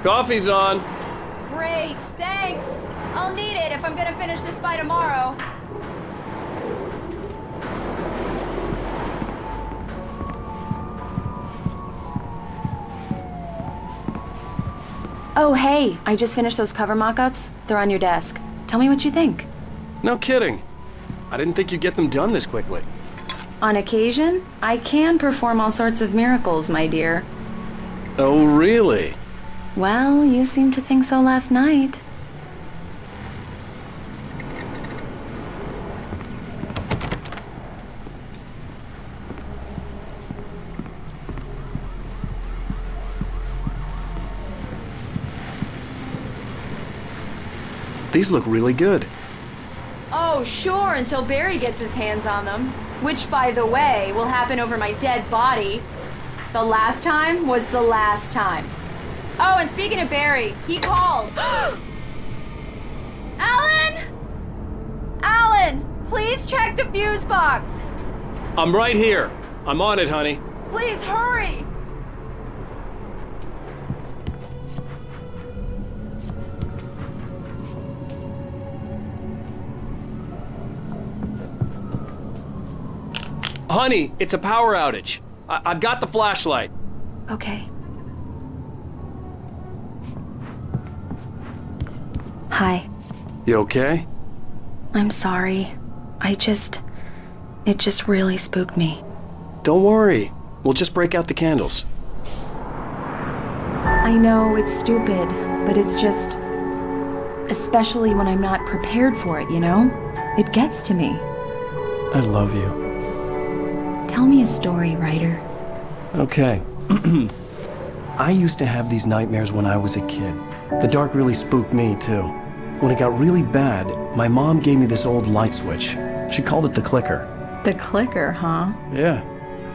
Coffee's on. Great, thanks. I'll need it if I'm gonna finish this by tomorrow. Oh, hey, I just finished those cover mock-ups. They're on your desk. Tell me what you think. No kidding. I didn't think you'd get them done this quickly. On occasion, I can perform all sorts of miracles, my dear. Oh, really? Well, you seemed to think so last night. These look really good. Oh, sure, until Barry gets his hands on them. Which, by the way, will happen over my dead body. The last time was the last time. Oh, and speaking of Barry, he called. Alan! Alan, please check the fuse box. I'm right here. I'm on it, honey. Please hurry. Honey, it's a power outage. I've got the flashlight. Okay. Hi. You okay? I'm sorry. It just really spooked me. Don't worry. We'll just break out the candles. I know it's stupid, but it's just... especially when I'm not prepared for it, you know? It gets to me. I love you. Tell me a story, writer. Okay. I used to have these nightmares when I was a kid. The dark really spooked me, too. When it got really bad, my mom gave me this old light switch. She called it the clicker. The clicker, huh? Yeah.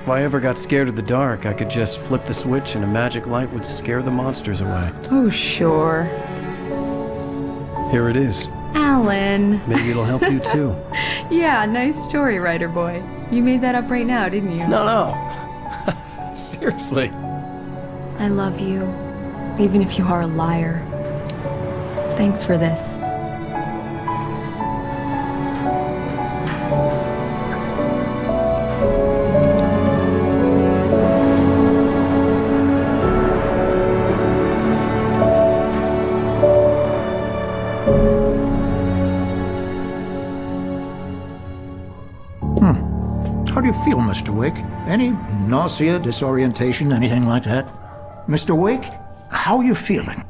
If I ever got scared of the dark, I could just flip the switch and a magic light would scare the monsters away. Oh, sure. Here it is. Alan. Maybe it'll help you, too. Yeah, nice story, writer boy. You made that up right now, didn't you? No. Seriously. I love you, even if you are a liar. Thanks for this. How do you feel, Mr. Wake? Any nausea, disorientation, anything like that? Mr. Wake, how are you feeling?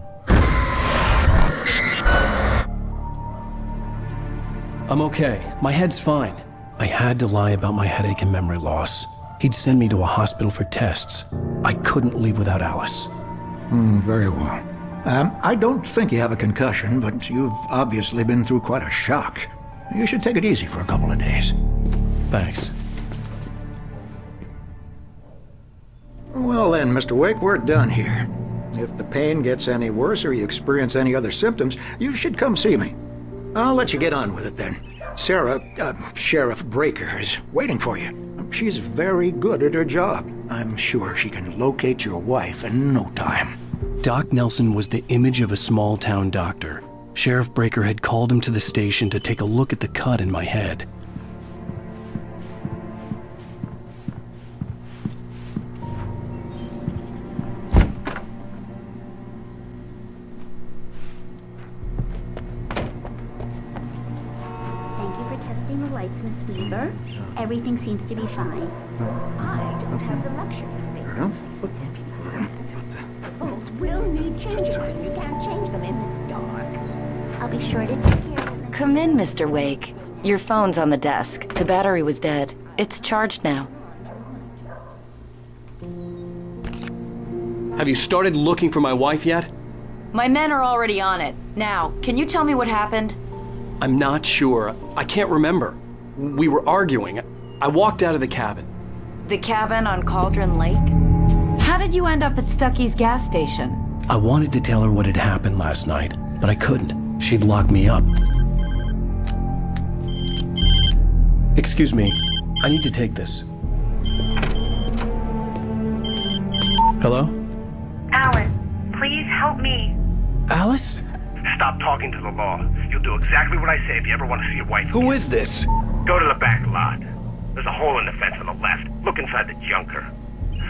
I'm okay. My head's fine. I had to lie about my headache and memory loss. He'd send me to a hospital for tests. I couldn't leave without Alice. Very well. I don't think you have a concussion, but you've obviously been through quite a shock. You should take it easy for a couple of days. Thanks. Well then, Mr. Wake, we're done here. If the pain gets any worse or you experience any other symptoms, you should come see me. I'll let you get on with it then. Sarah, Sheriff Breaker, is waiting for you. She's very good at her job. I'm sure she can locate your wife in no time. Doc Nelson was the image of a small-town doctor. Sheriff Breaker had called him to the station to take a look at the cut in my head. Miss Weaver. Everything seems to be fine. I don't have the luxury of making a place with deputy that. The bulbs will need changes, and you can't change them in the dark. I'll be sure to take care of them. Come in, Mr. Wake. Your phone's on the desk. The battery was dead. It's charged now. Have you started looking for my wife yet? My men are already on it. Now, can you tell me what happened? I'm not sure. I can't remember. We were arguing. I walked out of the cabin. The cabin on Cauldron Lake? How did you end up at Stucky's gas station? I wanted to tell her what had happened last night, but I couldn't. She'd lock me up. Excuse me. I need to take this. Hello? Alan, please help me. Alice? Stop talking to the law. You'll do exactly what I say if you ever want to see your wife. Who is this? Go to the back lot. There's a hole in the fence on the left. Look inside the junker.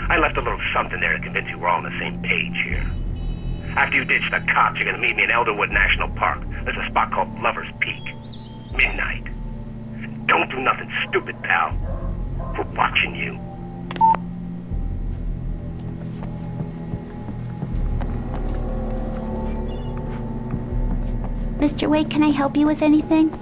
I left a little something there to convince you we're all on the same page here. After you ditch the cops, you're gonna meet me in Elderwood National Park. There's a spot called Lover's Peak. Midnight. Don't do nothing stupid, pal. We're watching you. Mr. Wake, can I help you with anything?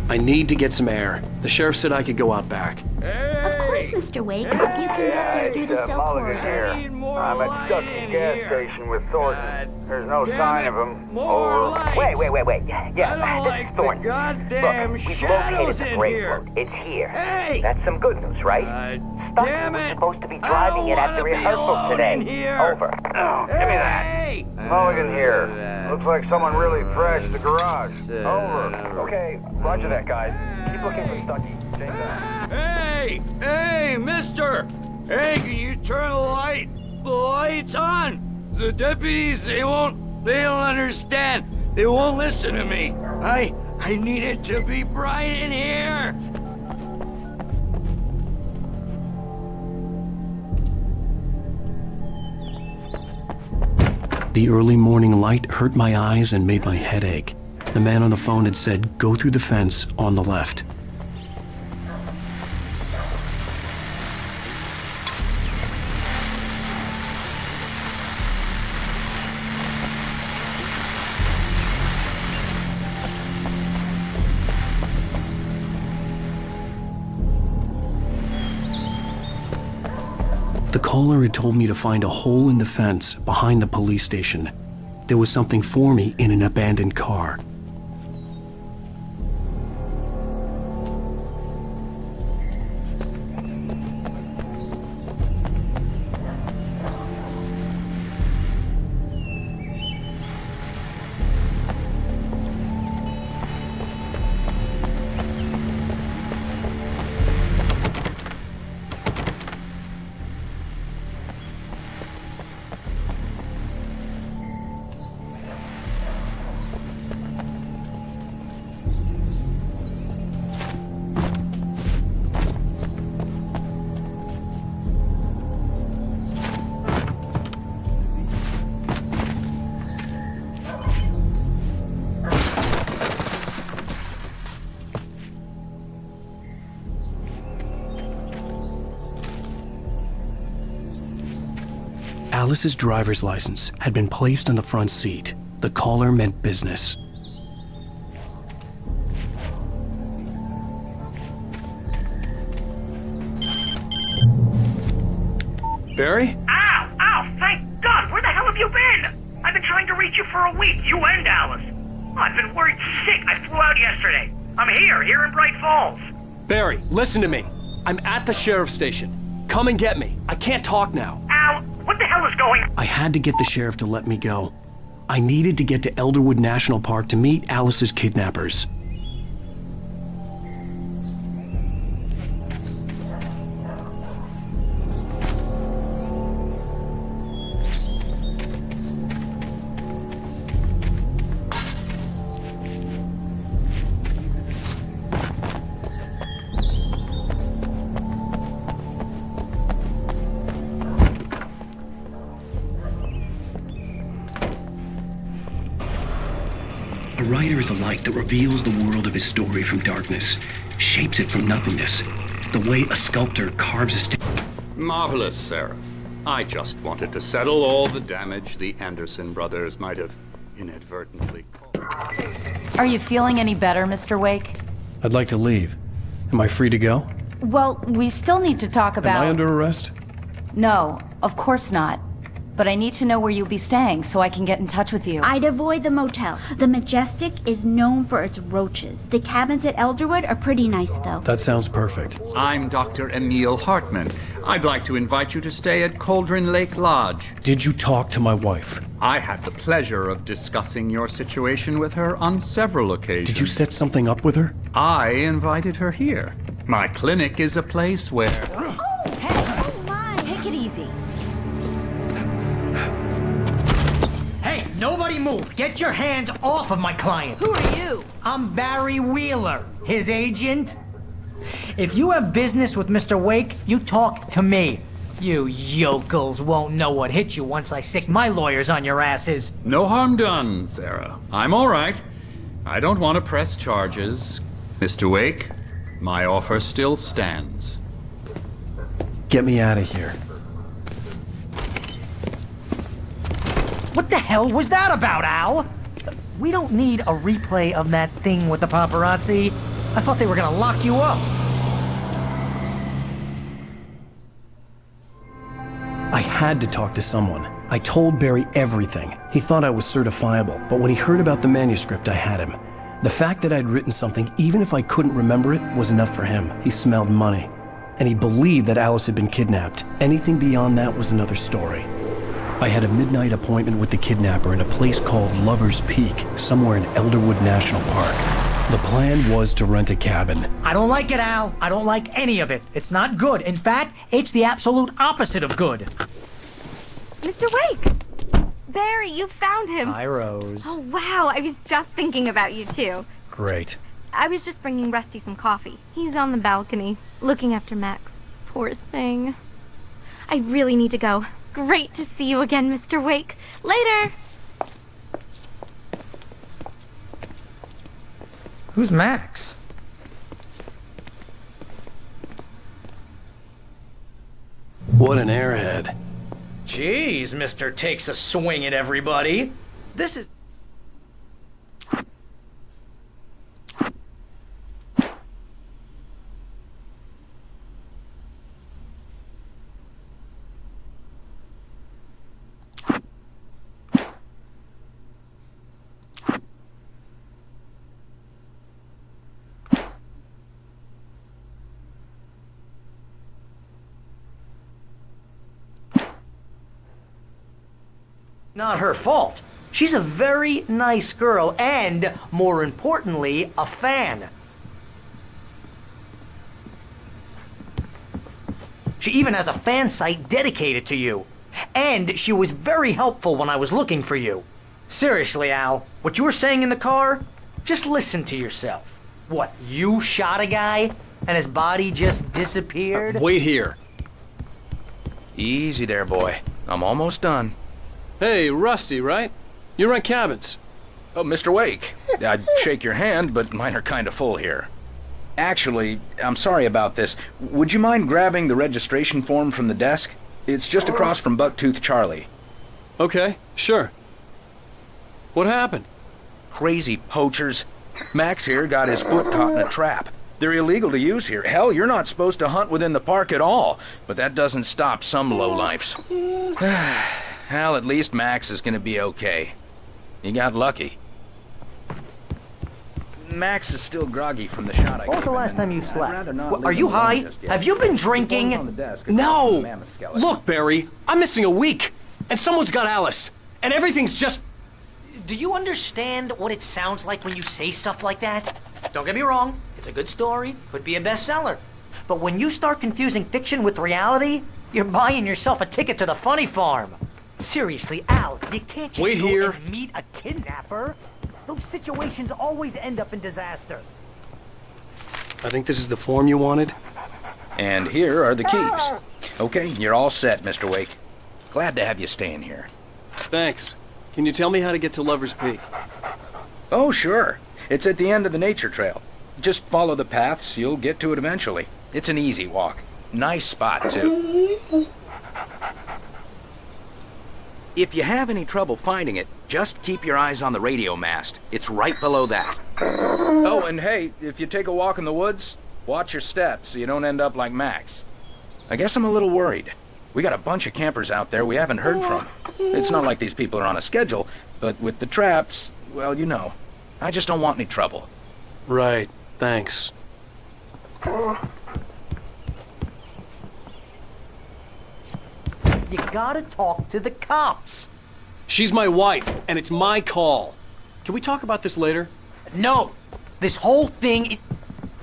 I need to get some air. The sheriff said I could go out back. Of course, Mr. Wake. You can get there through the cell corridor. I'm at Stucky's gas station with Thornton. There's no sign of him. Over. Wait. Yeah, this is Thornton. Look, we've located the brake road. It's here. That's some good news, right? Stucky was supposed to be driving it at the rehearsal today. Over. Oh, give me that. Mulligan here. Looks like someone really trashed the garage. Over. Okay, roger that, guys. Keep looking for Stucky. James out. Hey, mister! Hey, can you turn the lights on? The deputies, they don't understand. They won't listen to me. I need it to be bright in here. The early morning light hurt my eyes and made my head ache. The man on the phone had said, go through the fence on the left. The caller had told me to find a hole in the fence behind the police station. There was something for me in an abandoned car. Alice's driver's license had been placed on the front seat. The caller meant business. Barry? Ow! Thank God! Where the hell have you been? I've been trying to reach you for a week, you and Alice. Oh, I've been worried sick. I flew out yesterday. I'm here in Bright Falls. Barry, listen to me. I'm at the sheriff's station. Come and get me. I can't talk now. Al, what the hell is going on? I had to get the sheriff to let me go. I needed to get to Elderwood National Park to meet Alice's kidnappers. A writer is a light that reveals the world of his story from darkness, shapes it from nothingness, the way a sculptor carves a stick. Marvelous, Sarah. I just wanted to settle all the damage the Anderson brothers might have inadvertently caused. Are you feeling any better, Mr. Wake? I'd like to leave. Am I free to go? Well, we still need to talk about... Am I under arrest? No, of course not. But I need to know where you'll be staying so I can get in touch with you. I'd avoid the motel. The Majestic is known for its roaches. The cabins at Elderwood are pretty nice, though. That sounds perfect. I'm Dr. Emil Hartman. I'd like to invite you to stay at Cauldron Lake Lodge. Did you talk to my wife? I had the pleasure of discussing your situation with her on several occasions. Did you set something up with her? I invited her here. My clinic is a place where... Oh, hey! Oh, my! Take it easy. Bloody move! Get your hands off of my client! Who are you? I'm Barry Wheeler, his agent. If you have business with Mr. Wake, you talk to me. You yokels won't know what hit you once I sick my lawyers on your asses. No harm done, Sarah. I'm all right. I don't want to press charges. Mr. Wake, my offer still stands. Get me out of here. What the hell was that about, Al? We don't need a replay of that thing with the paparazzi. I thought they were gonna lock you up. I had to talk to someone. I told Barry everything. He thought I was certifiable, but when he heard about the manuscript, I had him. The fact that I'd written something, even if I couldn't remember it, was enough for him. He smelled money. And he believed that Alice had been kidnapped. Anything beyond that was another story. I had a midnight appointment with the kidnapper in a place called Lover's Peak, somewhere in Elderwood National Park. The plan was to rent a cabin. I don't like it, Al. I don't like any of it. It's not good. In fact, it's the absolute opposite of good. Mr. Wake! Barry, you found him. Hi, Rose. Oh, wow. I was just thinking about you, too. Great. I was just bringing Rusty some coffee. He's on the balcony, looking after Max. Poor thing. I really need to go. Great to see you again, Mr. Wake. Later! Who's Max? What an airhead. Jeez, Mr. Takes a swing at everybody. This is... not her fault. She's a very nice girl and, more importantly, a fan. She even has a fan site dedicated to you. And she was very helpful when I was looking for you. Seriously, Al, what you were saying in the car? Just listen to yourself. What, you shot a guy and his body just disappeared? Wait here. Easy there, boy. I'm almost done. Hey, Rusty, right? You rent cabins. Oh, Mr. Wake. I'd shake your hand, but mine are kind of full here. Actually, I'm sorry about this. Would you mind grabbing the registration form from the desk? It's just across from Bucktooth Charlie. Okay, sure. What happened? Crazy poachers. Max here got his foot caught in a trap. They're illegal to use here. Hell, you're not supposed to hunt within the park at all. But that doesn't stop some lowlifes. Well, at least Max is gonna be okay. He got lucky. Max is still groggy from the shot I gave him. When was the last time you slept? Are leave you him alone high? just yet. Have you been drinking? No! Look, Barry, I'm missing a week, and someone's got Alice, and everything's just... Do you understand what it sounds like when you say stuff like that? Don't get me wrong, it's a good story, could be a bestseller. But when you start confusing fiction with reality, you're buying yourself a ticket to the funny farm. Seriously, Al, you can't just Wait go here. and meet a kidnapper. Those situations always end up in disaster. I think this is the form you wanted. And here are the keys. Okay, you're all set, Mr. Wake. Glad to have you staying here. Thanks. Can you tell me how to get to Lover's Peak? Oh, sure. It's at the end of the nature trail. Just follow the paths, you'll get to it eventually. It's an easy walk. Nice spot, too. If you have any trouble finding it, just keep your eyes on the radio mast. It's right below that. Oh, and hey, if you take a walk in the woods, watch your steps so you don't end up like Max. I guess I'm a little worried. We got a bunch of campers out there we haven't heard from. It's not like these people are on a schedule, but with the traps, well, you know. I just don't want any trouble. Right, thanks. You gotta talk to the cops. She's my wife, and it's my call. Can we talk about this later? No, this whole thing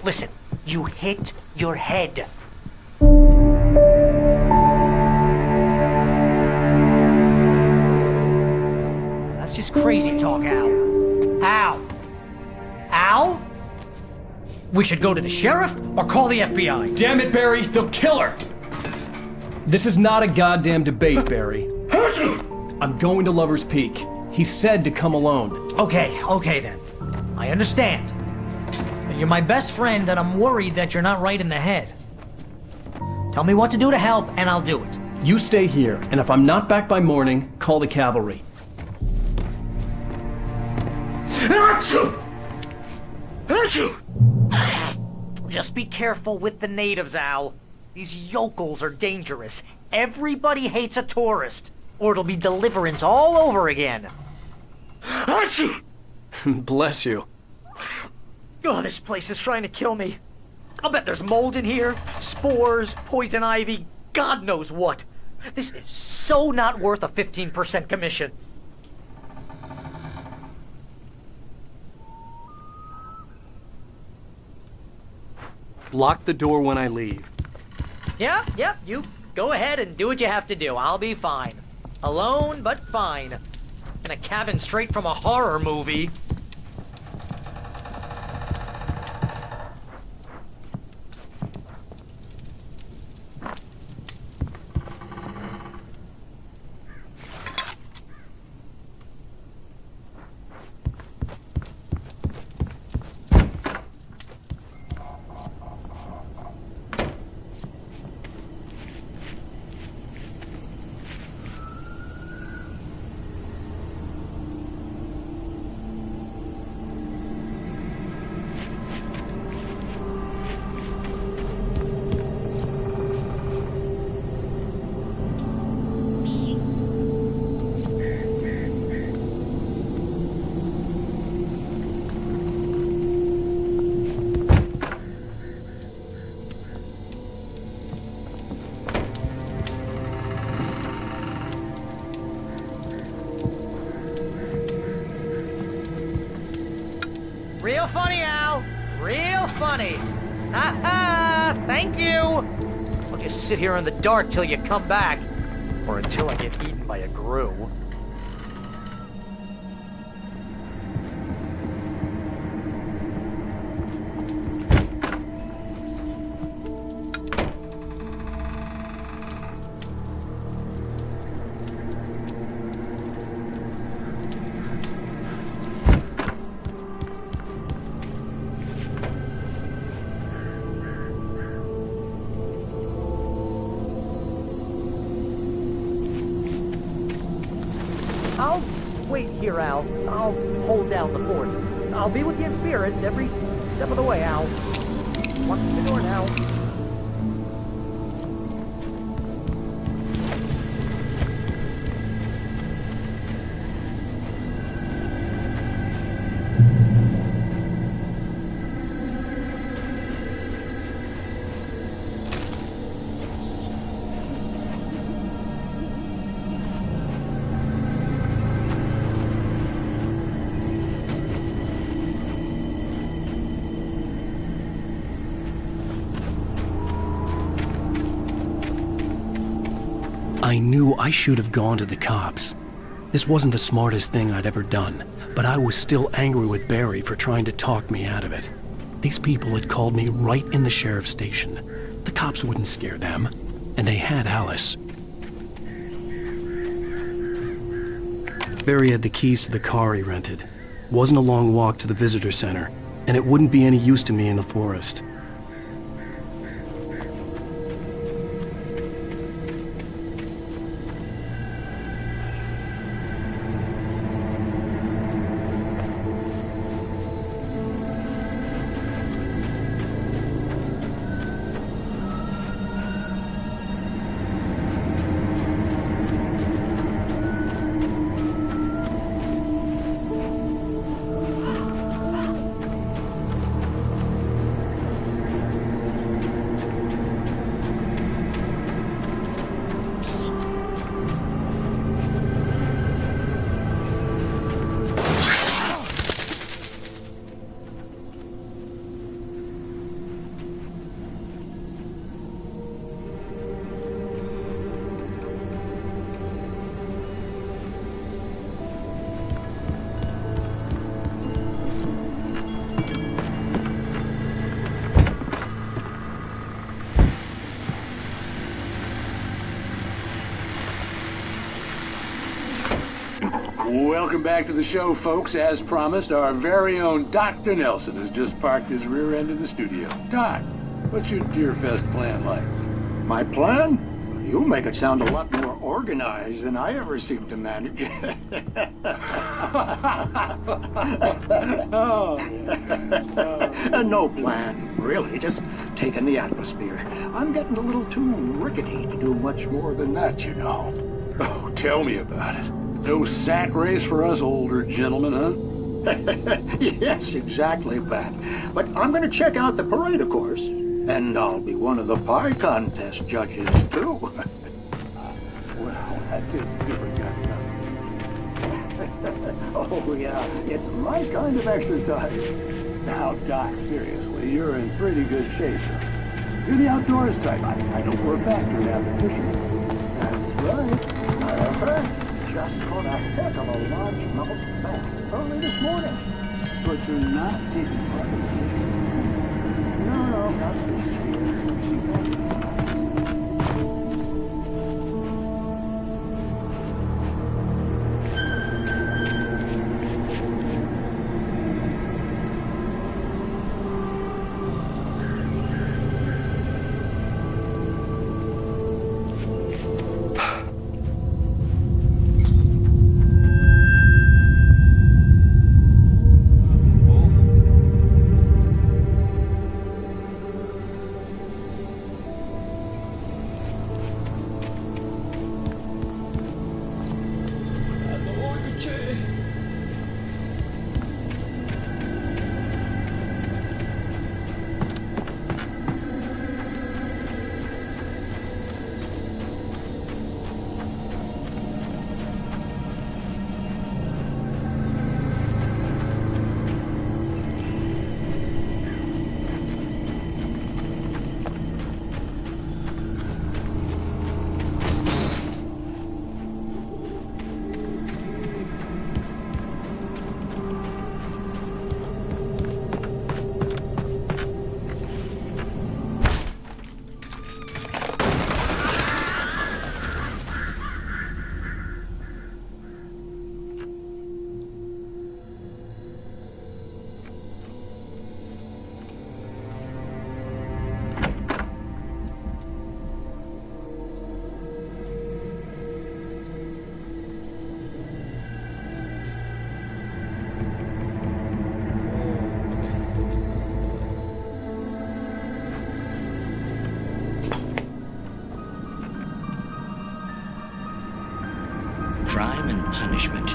Listen, you hit your head. That's just crazy talk, Al. Al! Al? We should go to the sheriff or call the FBI. Damn it, Barry, they'll kill her! This is not a goddamn debate, Barry. I'm going to Lover's Peak. He said to come alone. Okay then. I understand. But you're my best friend and I'm worried that you're not right in the head. Tell me what to do to help and I'll do it. You stay here, and if I'm not back by morning, call the cavalry. Just be careful with the natives, Al. These yokels are dangerous. Everybody hates a tourist, or it'll be Deliverance all over again. Bless you. Oh, this place is trying to kill me. I'll bet there's mold in here, spores, poison ivy, God knows what. This is so not worth a 15% commission. Lock the door when I leave. Yeah, you go ahead and do what you have to do. I'll be fine. Alone, but fine. In a cabin straight from a horror movie. Real funny, Al. Real funny. Ha ha! Thank you! I'll just sit here in the dark till you come back. Or until I get eaten by a grue. I'll wait here, Al. I'll hold down the fort. I'll be with you in spirit every step of the way, Al. Watch the door now. I knew I should have gone to the cops. This wasn't the smartest thing I'd ever done, but I was still angry with Barry for trying to talk me out of it. These people had called me right in the sheriff's station. The cops wouldn't scare them, and they had Alice. Barry had the keys to the car he rented. Wasn't a long walk to the visitor center, and it wouldn't be any use to me in the forest. Welcome back to the show, folks. As promised, our very own Dr. Nelson has just parked his rear end in the studio. Doc, what's your Deer Fest plan like? My plan? You make it sound a lot more organized than I ever seem to manage. No plan, really. Just taking the atmosphere. I'm getting a little too rickety to do much more than that, you know. Oh, tell me about it. No sack race for us older gentlemen, huh? Yes, exactly, Pat. But I'm going to check out the parade, of course. And I'll be one of the pie contest judges, too. Well, that is different kind of Oh, yeah, it's my kind of exercise. Now, Doc, seriously, you're in pretty good shape. You're the outdoors type. I know for a fact you're an avid fisherman. That's right. However, just caught a heck of a largemouth bass early this morning. But you're not taking part in the fishing. No, not this Crime and punishment.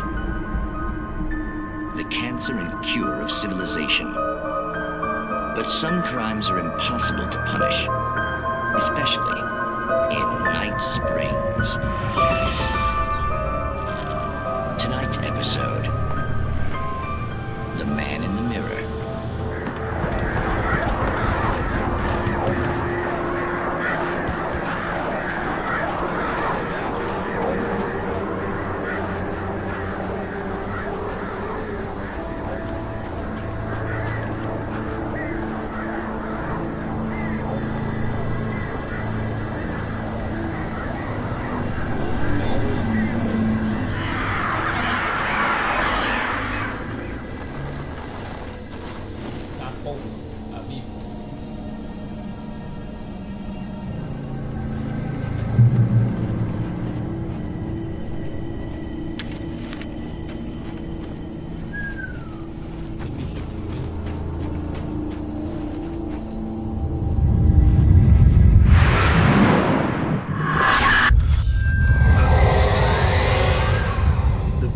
The cancer and cure of civilization. But some crimes are impossible to punish, especially in Night Springs. Tonight's episode, The Man in the Mirror.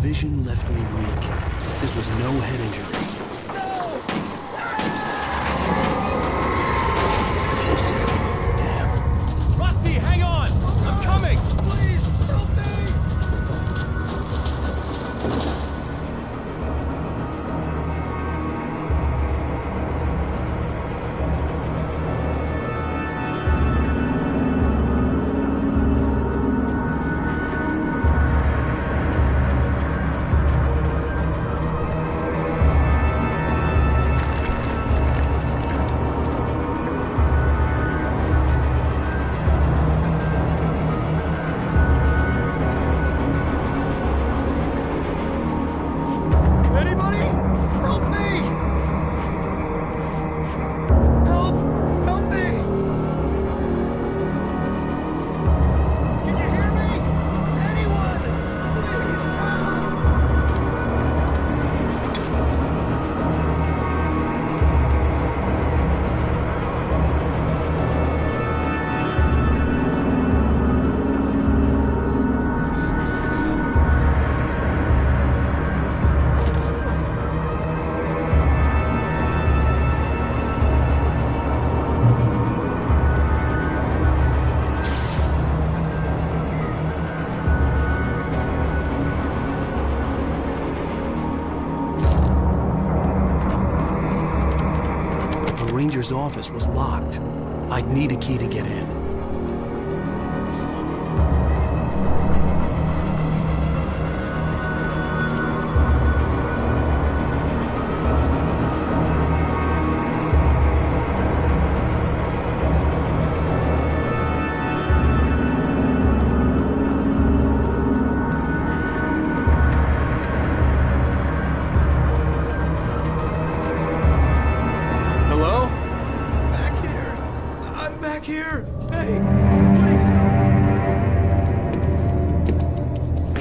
Vision left me weak. This was no head injury. Damn. Rusty, hang on! I'm coming! Please, help me! ranger's office was locked. I'd need a key to get in.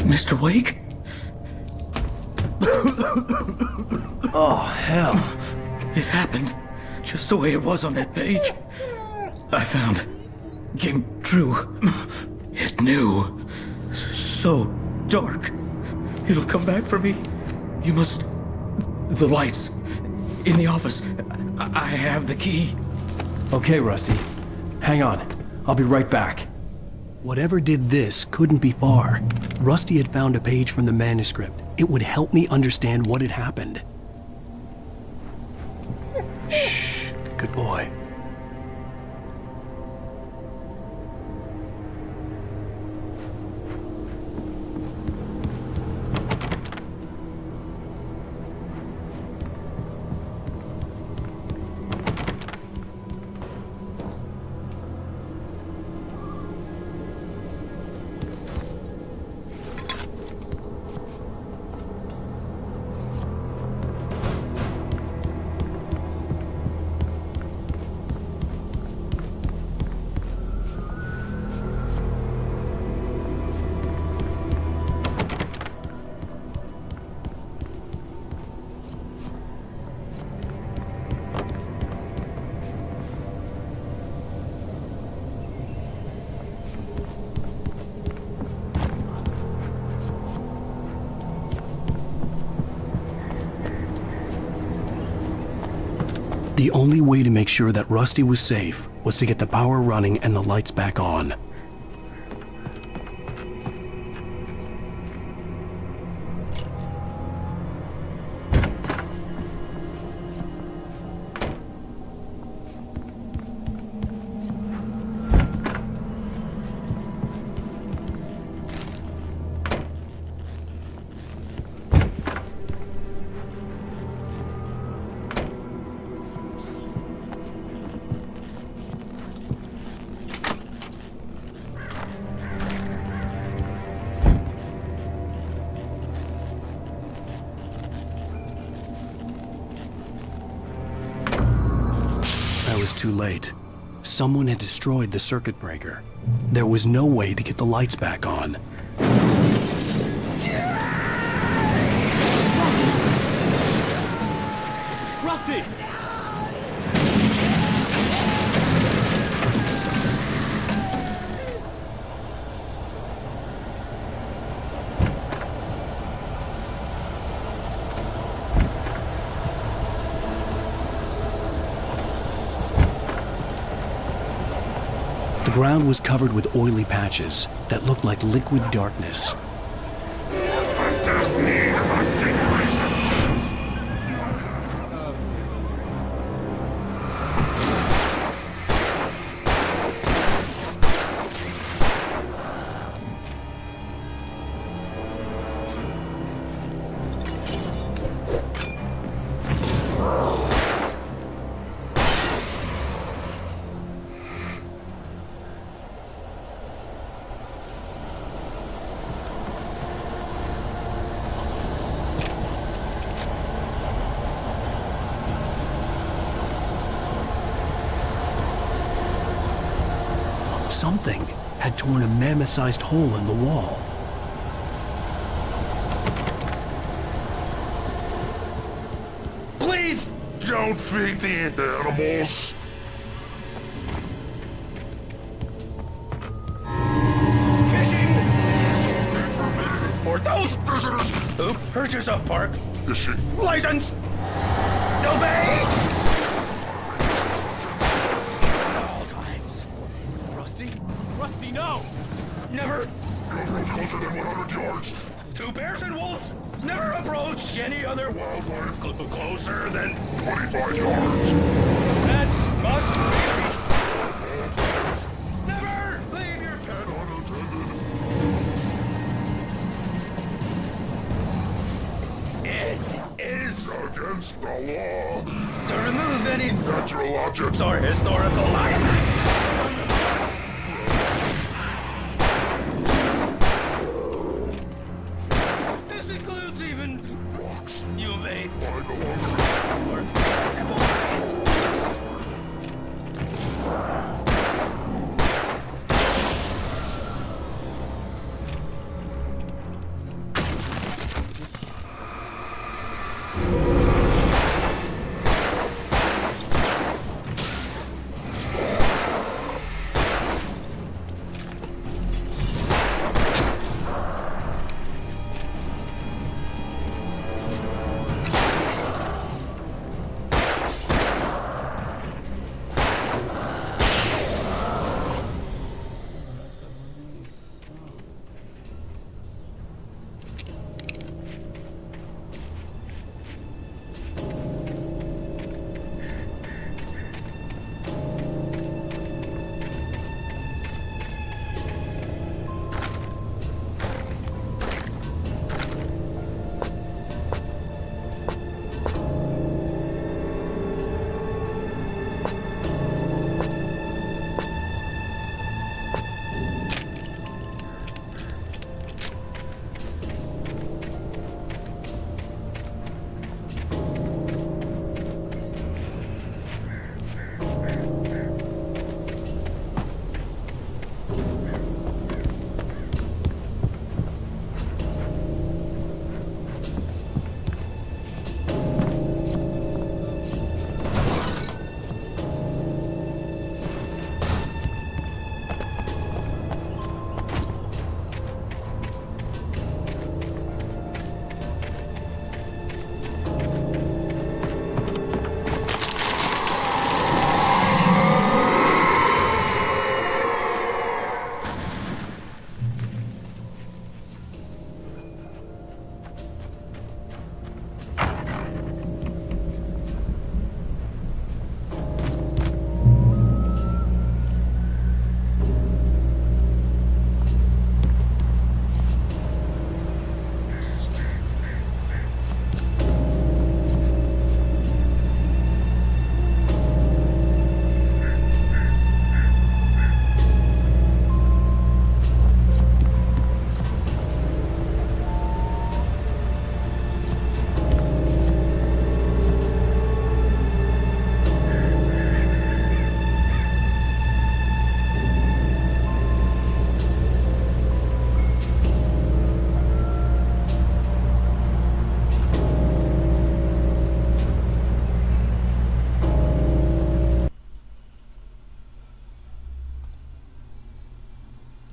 Mr. Wake? Oh, hell. It happened just the way it was on that page. I found. Came true. It knew. So dark. It'll come back for me. You must... The lights. In the office. I have the key. Okay, Rusty. Hang on. I'll be right back. Whatever did this couldn't be far. Rusty had found a page from the manuscript. It would help me understand what had happened. Shh. Good boy. The only way to make sure that Rusty was safe was to get the power running and the lights back on. Too late. Someone had destroyed the circuit breaker. There was no way to get the lights back on. Rusty! The ground was covered with oily patches that looked like liquid darkness. Hunters need hunting licenses. Something had torn a mammoth-sized hole in the wall. Please don't feed the animals. Fishing! For those visitors who purchase a park fishing license, obey! Rusty, no! Never! Closer than 100 yards. To bears and wolves, never approach any other wildlife closer than 25 yards. That to remove any natural objects or historical artifacts.